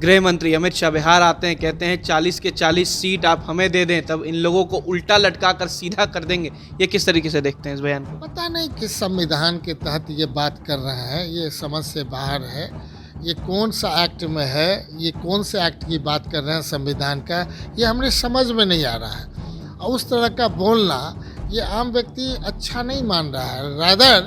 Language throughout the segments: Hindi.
गृह मंत्री अमित शाह बिहार आते हैं, कहते हैं 40 के 40 सीट आप हमें दे दें, तब इन लोगों को उल्टा लटका कर सीधा कर देंगे। ये किस तरीके से देखते हैं इस बयान को? पता नहीं किस संविधान के तहत ये बात कर रहे हैं, ये समझ से बाहर है। ये कौन सा एक्ट में है, ये कौन से एक्ट की बात कर रहे हैं संविधान का, ये हमें समझ में नहीं आ रहा है। और उस तरह का बोलना ये आम व्यक्ति अच्छा नहीं मान रहा है। रादर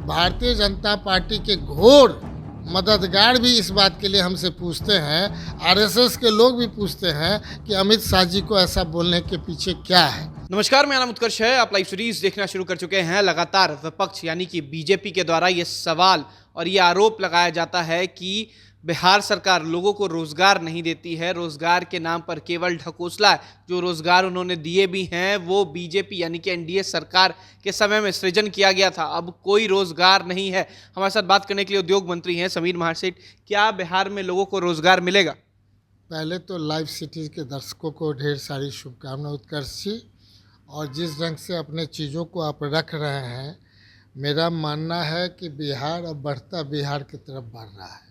भारतीय जनता पार्टी के घोर मददगार भी इस बात के लिए हमसे पूछते हैं, आरएसएस के लोग भी पूछते हैं कि अमित शाह जी को ऐसा बोलने के पीछे क्या है। नमस्कार, मेरा नाम उत्कर्ष है। आप लाइव सीरीज देखना शुरू कर चुके हैं। लगातार विपक्ष यानी कि बीजेपी के द्वारा ये सवाल और ये आरोप लगाया जाता है कि बिहार सरकार लोगों को रोजगार नहीं देती है, रोजगार के नाम पर केवल ढकोसला है। जो रोजगार उन्होंने दिए भी हैं वो बीजेपी यानी कि एनडीए सरकार के समय में सृजन किया गया था, अब कोई रोजगार नहीं है। हमारे साथ बात करने के लिए उद्योग मंत्री हैं समीर महासेठ। क्या बिहार में लोगों को रोजगार मिलेगा? पहले तो लाइव सिटीज के दर्शकों को ढेर सारी शुभकामनाएं उत्कर्ष जी। और जिस ढंग से अपने चीज़ों को आप रख रहे हैं, मेरा मानना है कि बिहार अब बढ़ता बिहार की तरफ बढ़ रहा है।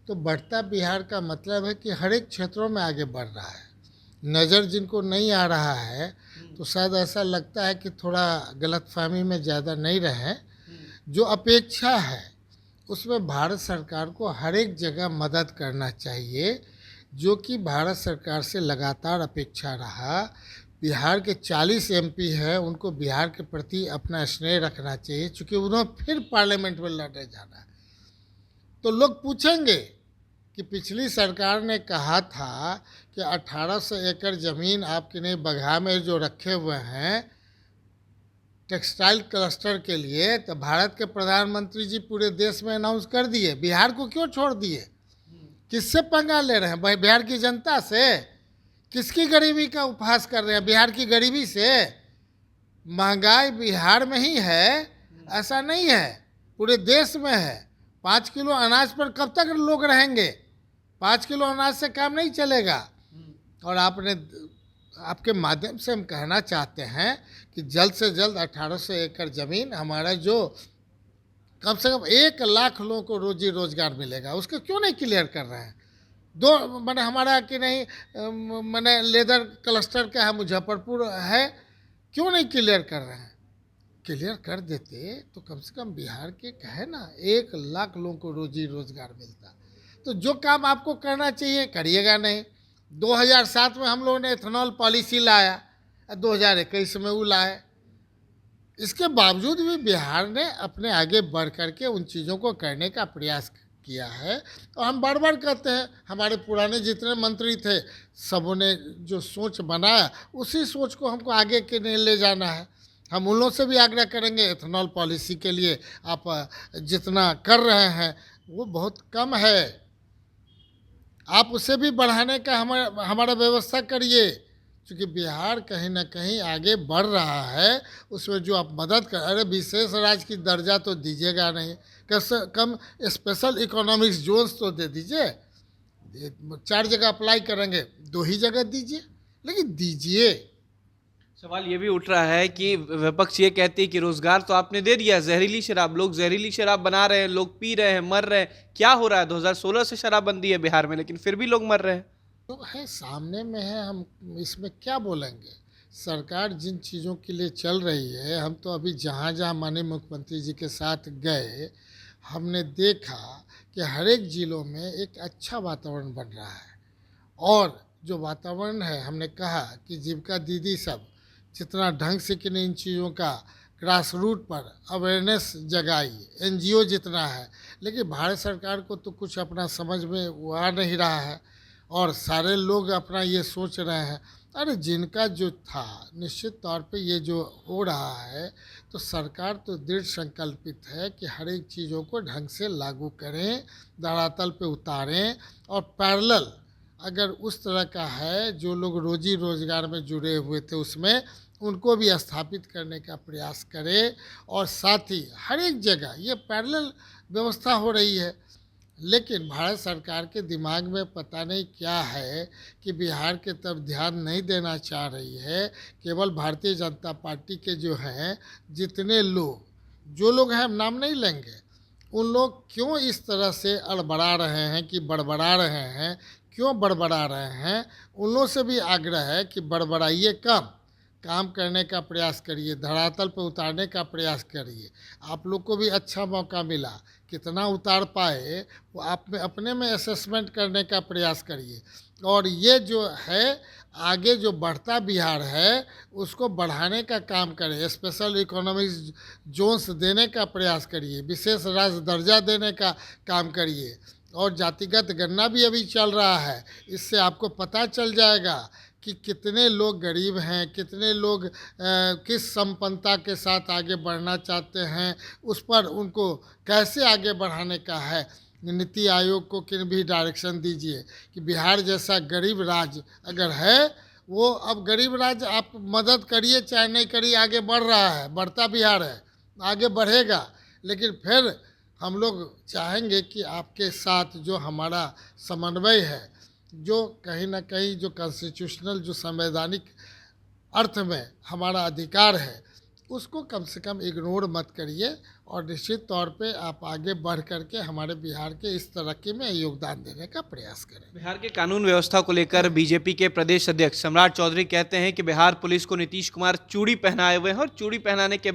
तो बढ़ता बिहार का मतलब है कि हर एक क्षेत्रों में आगे बढ़ रहा है। नज़र जिनको नहीं आ रहा है तो शायद ऐसा लगता है कि थोड़ा गलतफहमी में ज़्यादा नहीं रहें। जो अपेक्षा है उसमें भारत सरकार को हर एक जगह मदद करना चाहिए, जो कि भारत सरकार से लगातार अपेक्षा रहा। बिहार के 40 एमपी हैं, उनको बिहार के प्रति अपना स्नेह रखना चाहिए, क्योंकि उन्हें फिर पार्लियामेंट में लड़ने जाना है। तो लोग पूछेंगे कि पिछली सरकार ने कहा था कि 1800 एकड़ ज़मीन आपके नहीं बगहा में जो रखे हुए हैं टेक्सटाइल क्लस्टर के लिए, तो भारत के प्रधानमंत्री जी पूरे देश में अनाउंस कर दिए, बिहार को क्यों छोड़ दिए? किससे पंगा ले रहे हैं? बिहार की जनता से? किसकी गरीबी का उपहास कर रहे हैं? बिहार की गरीबी से? महंगाई बिहार में ही है ऐसा नहीं है, पूरे देश में है। 5 किलो अनाज पर कब तक लोग रहेंगे? 5 किलो अनाज से काम नहीं चलेगा। और आपके माध्यम से हम कहना चाहते हैं कि जल्द से जल्द 1800 एकड़ ज़मीन हमारा जो कम से कम 1 लाख लोगों को रोजी रोजगार मिलेगा, उसको क्यों नहीं क्लियर कर रहे हैं? दो मैंने हमारा कि नहीं मैंने लेदर क्लस्टर का है, मुजफ्फरपुर है, क्यों नहीं क्लियर कर रहे हैं? क्लियर कर देते तो कम से कम बिहार के कहे ना 1 लाख लोगों को रोजी रोजगार मिलता। तो जो काम आपको करना चाहिए करिएगा नहीं। 2007 में हम लोगों ने एथेनॉल पॉलिसी लाया, 2021 में वो लाए। इसके बावजूद भी बिहार ने अपने आगे बढ़ करके उन चीज़ों को करने का प्रयास किया है। और हम बार बार कहते हैं, हमारे पुराने जितने मंत्री थे सबों ने जो सोच बनाया उसी सोच को हमको आगे के लिए ले जाना है। हम उन लोगों से भी आग्रह करेंगे, एथेनॉल पॉलिसी के लिए आप जितना कर रहे हैं वो बहुत कम है, आप उसे भी बढ़ाने का हमारा व्यवस्था करिए, क्योंकि बिहार कहीं ना कहीं आगे बढ़ रहा है। उसमें जो आप मदद कर, अरे विशेष राज्य की दर्जा तो दीजिएगा नहीं, कम स्पेशल इकोनॉमिक्स जोन्स तो दे दीजिए। 4 जगह अप्लाई करेंगे, 2 ही जगह दीजिए, लेकिन दीजिए। सवाल ये भी उठ रहा है कि विपक्ष ये कहती है कि रोजगार तो आपने दे दिया, जहरीली शराब, लोग जहरीली शराब बना रहे हैं, लोग पी रहे हैं, मर रहे हैं। क्या हो रहा है? 2016 से शराबबंदी है बिहार में, लेकिन फिर भी लोग मर रहे हैं। तो है सामने में है, हम इसमें क्या बोलेंगे? सरकार जिन चीज़ों के लिए चल रही है, हम तो अभी जहाँ जहाँ माननीय मुख्यमंत्री जी के साथ गए, हमने देखा कि हर एक ज़िलों में एक अच्छा वातावरण बन रहा है। और जो वातावरण है, हमने कहा कि जीविका दीदी सब जितना ढंग से कि इन चीज़ों का ग्रास रूट पर अवेयरनेस जगाई, एनजीओ जितना है, लेकिन भारत सरकार को तो कुछ अपना समझ में वो आ नहीं रहा है। और सारे लोग अपना ये सोच रहे हैं, अरे जिनका जो था निश्चित तौर पे ये जो हो रहा है, तो सरकार तो दृढ़ संकल्पित है कि हर एक चीज़ों को ढंग से लागू करें, धरातल पे उतारें। और पैरेलल अगर उस तरह का है, जो लोग रोजी रोजगार में जुड़े हुए थे उसमें उनको भी स्थापित करने का प्रयास करें। और साथ ही हर एक जगह ये पैरेलल व्यवस्था हो रही है, लेकिन भारत सरकार के दिमाग में पता नहीं क्या है कि बिहार के तरफ ध्यान नहीं देना चाह रही है। केवल भारतीय जनता पार्टी के जो हैं जितने लोग, जो लोग हैं हम नाम नहीं लेंगे, उन लोग क्यों इस तरह से अड़बड़ा रहे हैं कि बड़बड़ा रहे हैं, क्यों बड़बड़ा रहे हैं। उन लोगों से भी आग्रह है कि बड़बड़ाइए कम, काम करने का प्रयास करिए, धरातल पर उतारने का प्रयास करिए। आप लोग को भी अच्छा मौका मिला, कितना उतार पाए वो आप में अपने में असेसमेंट करने का प्रयास करिए। और ये जो है आगे जो बढ़ता बिहार है उसको बढ़ाने का काम करें, स्पेशल इकोनॉमिक जोन्स देने का प्रयास करिए, विशेष राज्य दर्जा देने का काम करिए। और जातिगत गणना भी अभी चल रहा है, इससे आपको पता चल जाएगा कि कितने लोग गरीब हैं, कितने लोग किस संपन्नता के साथ आगे बढ़ना चाहते हैं, उस पर उनको कैसे आगे बढ़ाने का है। नीति आयोग को किन भी डायरेक्शन दीजिए कि बिहार जैसा गरीब राज्य अगर है, वो अब गरीब राज्य आप मदद करिए चाहे नहीं करिए, आगे बढ़ रहा है, बढ़ता बिहार है, आगे बढ़ेगा। लेकिन फिर हम लोग चाहेंगे कि आपके साथ जो हमारा समन्वय है, जो कहीं ना कहीं जो कॉन्स्टिट्यूशनल जो संवैधानिक अर्थ में हमारा अधिकार है, उसको कम से कम इग्नोर मत करिए और निश्चित तौर पे आप आगे बढ़ करके हमारे बिहार के इस तरक्की में योगदान देने का प्रयास करें। बिहार के कानून व्यवस्था को लेकर बीजेपी के प्रदेश अध्यक्ष सम्राट चौधरी कहते हैं कि बिहार पुलिस को नीतीश कुमार चूड़ी पहनाए हुए हैं और चूड़ी पहनाने के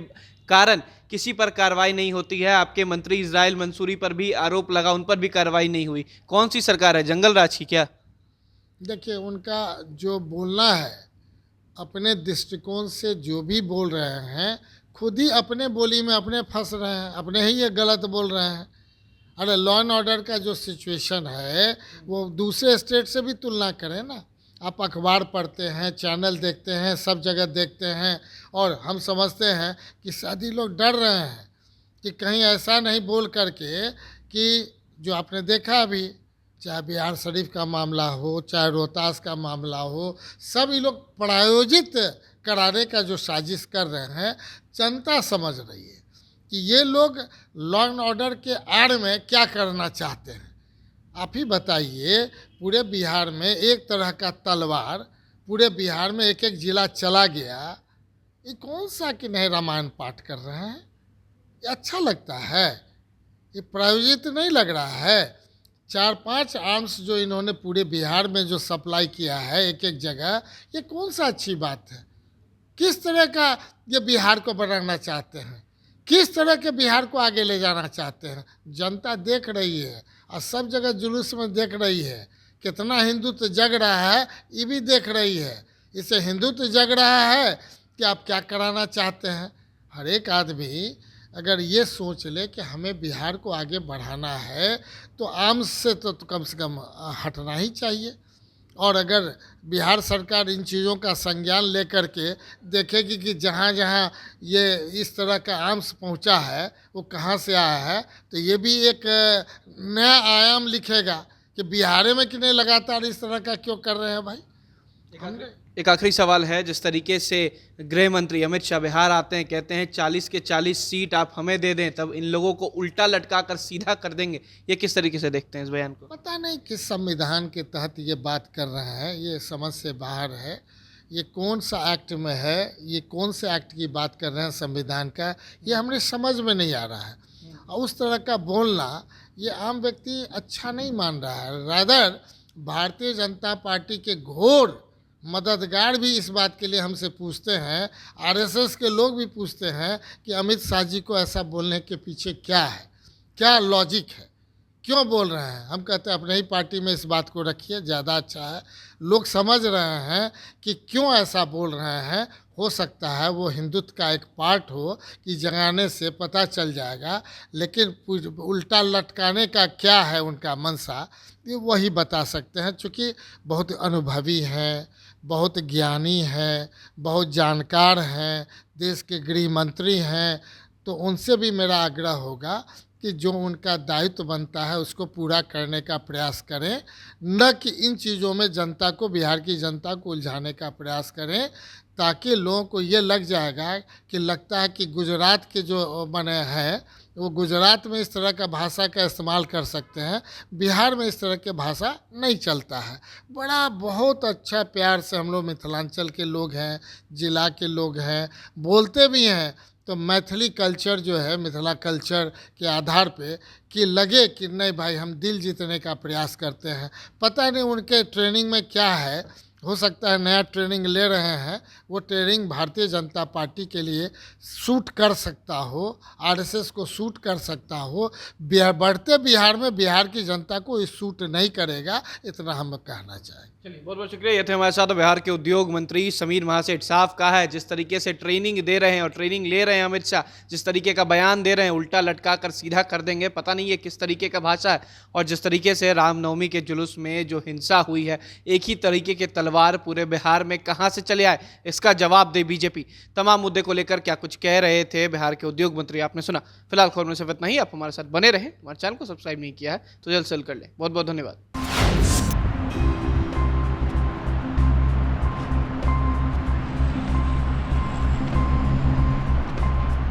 कारण किसी पर कार्रवाई नहीं होती है। आपके मंत्री इजराइल मंसूरी पर भी आरोप लगा, उन पर भी कार्रवाई नहीं हुई। कौन सी सरकार है, जंगल राज की क्या? देखिए, उनका जो बोलना है अपने दृष्टिकोण से जो भी बोल रहे हैं, खुद ही अपने बोली में अपने फंस रहे हैं, अपने ही ये गलत बोल रहे हैं। अरे लॉ एंड ऑर्डर का जो सिचुएशन है वो दूसरे स्टेट से भी तुलना करें ना। आप अखबार पढ़ते हैं, चैनल देखते हैं, सब जगह देखते हैं, और हम समझते हैं कि शादी लोग डर रहे हैं कि कहीं ऐसा नहीं बोल करके कि जो आपने देखा अभी, चाहे बिहार शरीफ का मामला हो, चाहे रोहतास का मामला हो, सब ये लोग प्रायोजित कराने का जो साजिश कर रहे हैं, जनता समझ रही है कि ये लोग लॉ एंड ऑर्डर के आड़ में क्या करना चाहते हैं। आप ही बताइए, पूरे बिहार में एक तरह का तलवार, पूरे बिहार में एक एक जिला चला गया, ये कौन सा कि नहीं रामायण पाठ कर रहे हैं? ये अच्छा लगता है? ये प्रायोजित नहीं लग रहा है? 4-5 आर्म्स जो इन्होंने पूरे बिहार में जो सप्लाई किया है एक एक जगह, ये कौन सा अच्छी बात है? किस तरह का ये बिहार को बनाना चाहते हैं, किस तरह के बिहार को आगे ले जाना चाहते हैं? जनता देख रही है और सब जगह जुलूस में देख रही है। कितना हिंदुत्व जग रहा है ये भी देख रही है। इससे हिंदुत्व जग रहा है कि आप क्या कराना चाहते हैं। हर एक आदमी अगर ये सोच ले कि हमें बिहार को आगे बढ़ाना है तो आर्म्स से तो कम से कम हटना ही चाहिए। और अगर बिहार सरकार इन चीज़ों का संज्ञान लेकर के देखेगी कि जहाँ जहाँ ये इस तरह का आर्म्स पहुँचा है वो कहाँ से आया है, तो ये भी एक नया आयाम लिखेगा कि बिहार में कि नहीं लगातार इस तरह का क्यों कर रहे हैं भाई। एक आखिरी सवाल है, जिस तरीके से गृह मंत्री अमित शाह बिहार आते हैं, कहते हैं 40 के 40 सीट आप हमें दे दें, तब इन लोगों को उल्टा लटका कर सीधा कर देंगे, ये किस तरीके से देखते हैं इस बयान को? पता नहीं किस संविधान के तहत ये बात कर रहे हैं, ये समझ से बाहर है। ये कौन सा एक्ट में है, ये कौन से एक्ट की बात कर रहे हैं संविधान का, ये हमारे समझ में नहीं आ रहा है। और उस तरह का बोलना ये आम व्यक्ति अच्छा नहीं मान रहा है। रादर भारतीय जनता पार्टी के घोर मददगार भी इस बात के लिए हमसे पूछते हैं, आरएसएस के लोग भी पूछते हैं कि अमित शाह जी को ऐसा बोलने के पीछे क्या है, क्या लॉजिक है, क्यों बोल रहे हैं। हम कहते हैं अपने ही पार्टी में इस बात को रखिए, ज़्यादा अच्छा है। लोग समझ रहे हैं कि क्यों ऐसा बोल रहे हैं। हो सकता है वो हिंदुत्व का एक पार्ट हो कि जगाने से पता चल जाएगा, लेकिन उल्टा लटकाने का क्या है उनका मंशा, ये वही बता सकते हैं। चूँकि बहुत अनुभवी हैं, बहुत ज्ञानी हैं, बहुत जानकार हैं, देश के गृह मंत्री हैं, तो उनसे भी मेरा आग्रह होगा कि जो उनका दायित्व बनता है उसको पूरा करने का प्रयास करें, न कि इन चीज़ों में जनता को, बिहार की जनता को उलझाने का प्रयास करें, ताकि लोगों को ये लग जाएगा कि लगता है कि गुजरात के जो बने हैं वो गुजरात में इस तरह का भाषा का इस्तेमाल कर सकते हैं, बिहार में इस तरह के भाषा नहीं चलता है। बड़ा बहुत अच्छा प्यार से हम लोग मिथिलांचल के लोग हैं, जिला के लोग हैं, बोलते भी हैं, तो मैथिली कल्चर जो है, मिथिला कल्चर के आधार पे कि लगे कि नहीं भाई हम दिल जीतने का प्रयास करते हैं। पता नहीं उनके ट्रेनिंग में क्या है, हो सकता है नया ट्रेनिंग ले रहे हैं, वो ट्रेनिंग भारतीय जनता पार्टी के लिए सूट कर सकता हो, आरएसएस को सूट कर सकता हो। बढ़ते बिहार में बिहार की जनता को ये सूट नहीं करेगा, इतना हम कहना चाहेंगे। चलिए, बहुत बहुत शुक्रिया। ये थे हमारे साथ बिहार के उद्योग मंत्री समीर महासेठ। साफ कहा है, जिस तरीके से ट्रेनिंग दे रहे हैं और ट्रेनिंग ले रहे हैं अमित शाह, जिस तरीके का बयान दे रहे हैं, उल्टा लटका कर सीधा कर देंगे। पता नहीं ये किस तरीके का भाषा है। और जिस तरीके से रामनवमी के जुलूस में जो हिंसा हुई है, एक ही तरीके के तलवार पूरे बिहार में कहाँ से चले आए, इसका जवाब दे बीजेपी। तमाम मुद्दे को लेकर क्या कुछ कह रहे थे बिहार के उद्योग मंत्री, आपने सुना। फिलहाल खबर में सिर्फ इतना ही। आप हमारे साथ बने रहें। हमारे चैनल को सब्सक्राइब नहीं किया है तो जल्द से जल्द कर लें। बहुत बहुत धन्यवाद।